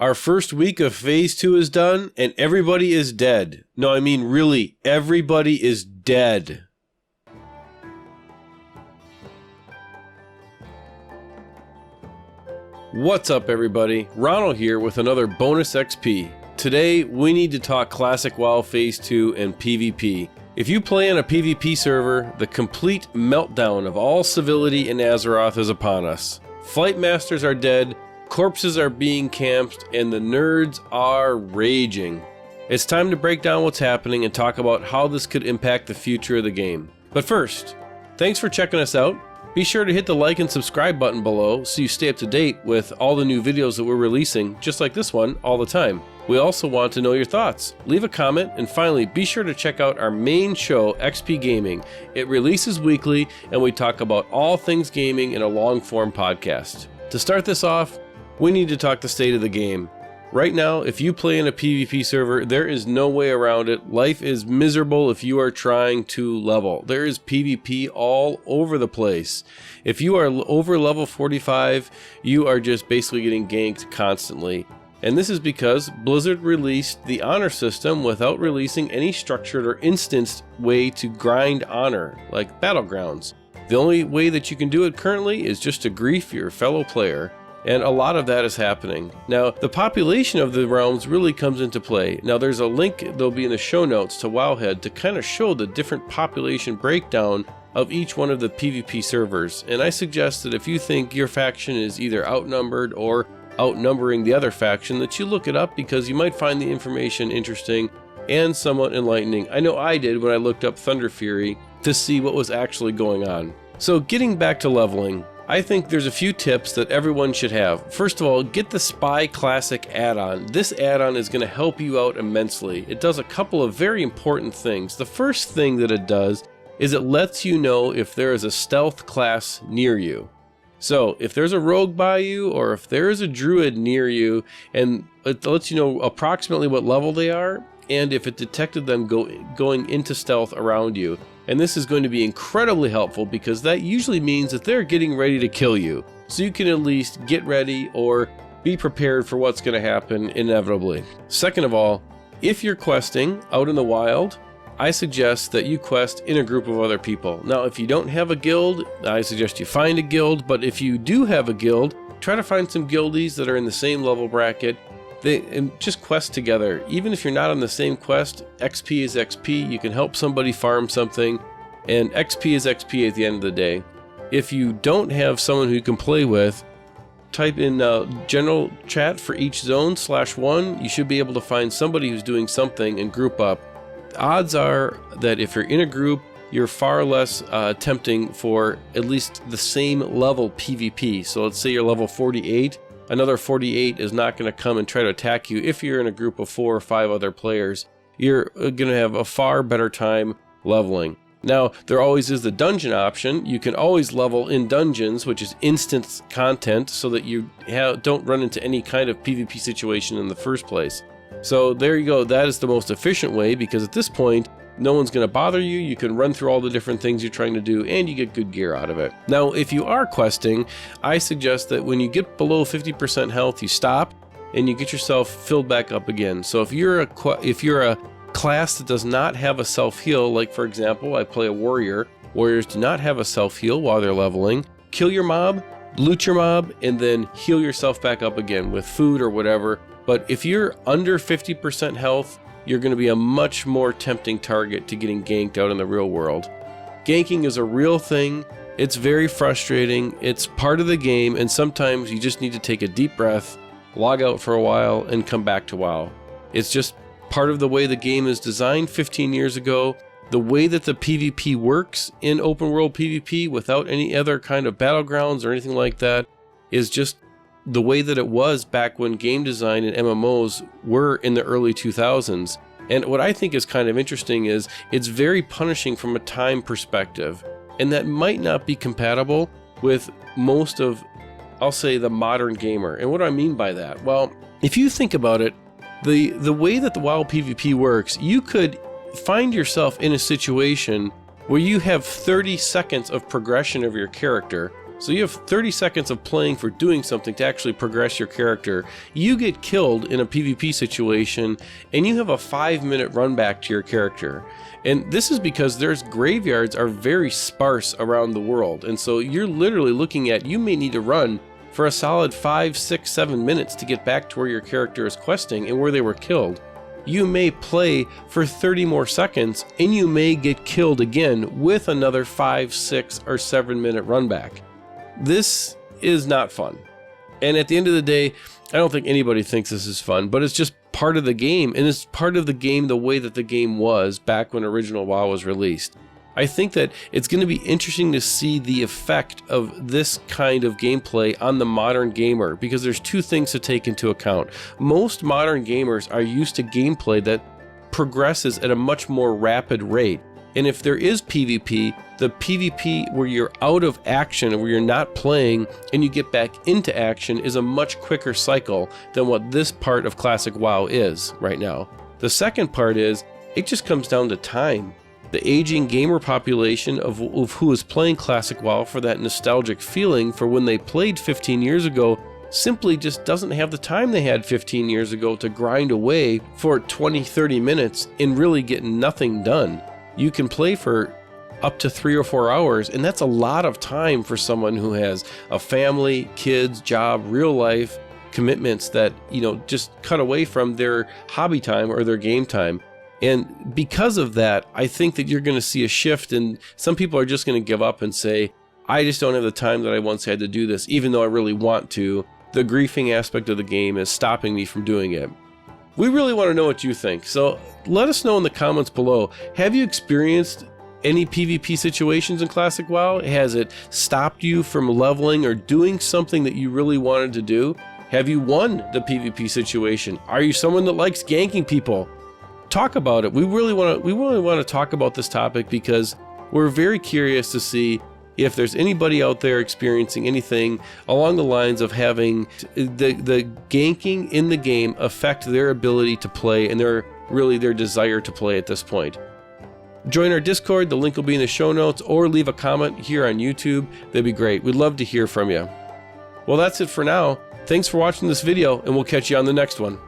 Our first week of Phase 2 is done, and everybody is dead. No, I mean really, everybody is dead. What's up everybody? Ronal here with another bonus XP. Today, we need to talk Classic WoW Phase 2 and PvP. If you play on a PvP server, the complete meltdown of all civility in Azeroth is upon us. Flight masters are dead, corpses are being camped, and the nerds are raging. It's time to break down what's happening and talk about how this could impact the future of the game. But first, thanks for checking us out. Be sure to hit the like and subscribe button below so you stay up to date with all the new videos that we're releasing, just like this one, all the time. We also want to know your thoughts. Leave a comment, and finally, be sure to check out our main show, XP Gaming. It releases weekly, and we talk about all things gaming in a long-form podcast. To start this off, we need to talk the state of the game. Right now, if you play in a PvP server, there is no way around it. Life is miserable if you are trying to level. There is PvP all over the place. If you are over level 45, you are just basically getting ganked constantly. And this is because Blizzard released the honor system without releasing any structured or instanced way to grind honor, like Battlegrounds. The only way that you can do it currently is just to grief your fellow player. And a lot of that is happening. Now, the population of the realms really comes into play. Now, there's a link that'll be in the show notes to Wowhead to kind of show the different population breakdown of each one of the PvP servers. And I suggest that if you think your faction is either outnumbered or outnumbering the other faction, that you look it up, because you might find the information interesting and somewhat enlightening. I know I did when I looked up Thunderfury to see what was actually going on. So getting back to leveling, I think there's a few tips that everyone should have. First of all, get the Spy Classic add-on. This add-on is going to help you out immensely. It does a couple of very important things. The first thing that it does is it lets you know if there is a stealth class near you. So if there's a rogue by you, or if there is a druid near you, and it lets you know approximately what level they are, and if it detected them going into stealth around you. And this is going to be incredibly helpful, because that usually means that they're getting ready to kill you. So you can at least get ready or be prepared for what's going to happen inevitably. Second of all, if you're questing out in the wild, I suggest that you quest in a group of other people. Now, if you don't have a guild, I suggest you find a guild, but if you do have a guild, try to find some guildies that are in the same level bracket. And just quest together. Even if you're not on the same quest, XP is XP. You can help somebody farm something, and XP is XP at the end of the day. If you don't have someone who you can play with, type in general chat for each zone /1. You should be able to find somebody who's doing something and group up. The odds are that if you're in a group, you're far less tempting for at least the same level PvP. So let's say you're level 48. Another 48 is not going to come and try to attack you. If you're in a group of 4 or 5 other players, you're going to have a far better time leveling. Now, there always is the dungeon option. You can always level in dungeons, which is instant content, so that you don't run into any kind of PvP situation in the first place. So there you go. That is the most efficient way, because at this point, no one's going to bother you. You can run through all the different things you're trying to do, and you get good gear out of it. Now, if you are questing, I suggest that when you get below 50% health, you stop and you get yourself filled back up again. So if you're a class that does not have a self-heal, like for example, I play a warrior. Warriors do not have a self-heal while they're leveling. Kill your mob, loot your mob, and then heal yourself back up again with food or whatever. But if you're under 50% health, you're going to be a much more tempting target to getting ganked out in the real world. Ganking is a real thing. It's very frustrating. It's part of the game, and sometimes you just need to take a deep breath, log out for a while, and come back to WoW. It's just part of the way the game is designed 15 years ago. The way that the PvP works in open world PvP without any other kind of battlegrounds or anything like that is just the way that it was back when game design and MMOs were in the early 2000s. And what I think is kind of interesting is it's very punishing from a time perspective. And that might not be compatible with most of, I'll say, the modern gamer. And what do I mean by that? Well, if you think about it, the way that the WoW PvP works, you could find yourself in a situation where you have 30 seconds of progression of your character. So you have 30 seconds of playing for doing something to actually progress your character. You get killed in a PvP situation and you have a 5-minute run back to your character. And this is because there's graveyards are very sparse around the world. And so you're literally looking at, you may need to run for a solid 5, 6, 7 minutes to get back to where your character is questing and where they were killed. You may play for 30 more seconds and you may get killed again with another 5, 6, or 7-minute run back. This is not fun. And at the end of the day, I don't think anybody thinks this is fun, but it's just part of the game, and it's part of the game the way that the game was back when original WoW was released. I think that it's going to be interesting to see the effect of this kind of gameplay on the modern gamer, because there's two things to take into account. Most modern gamers are used to gameplay that progresses at a much more rapid rate. And if there is PvP, the PvP where you're out of action, where you're not playing, and you get back into action is a much quicker cycle than what this part of Classic WoW is right now. The second part is, it just comes down to time. The aging gamer population of who is playing Classic WoW for that nostalgic feeling for when they played 15 years ago simply just doesn't have the time they had 15 years ago to grind away for 20-30 minutes and really get nothing done. You can play for up to 3 or 4 hours, and that's a lot of time for someone who has a family, kids, job, real life commitments that, you know, just cut away from their hobby time or their game time. And because of that, I think that you're going to see a shift, and some people are just going to give up and say, I just don't have the time that I once had to do this, even though I really want to. The griefing aspect of the game is stopping me from doing it. We really want to know what you think, so let us know in the comments below. Have you experienced any PvP situations in Classic WoW? Has it stopped you from leveling or doing something that you really wanted to do? Have you won the PvP situation? Are you someone that likes ganking people? Talk about it. We really want to talk about this topic because we're very curious to see if there's anybody out there experiencing anything along the lines of having the ganking in the game affect their ability to play and their desire to play at this point. Join our Discord, the link will be in the show notes, or leave a comment here on YouTube. That'd be great. We'd love to hear from you. Well, that's it for now. Thanks for watching this video, and we'll catch you on the next one.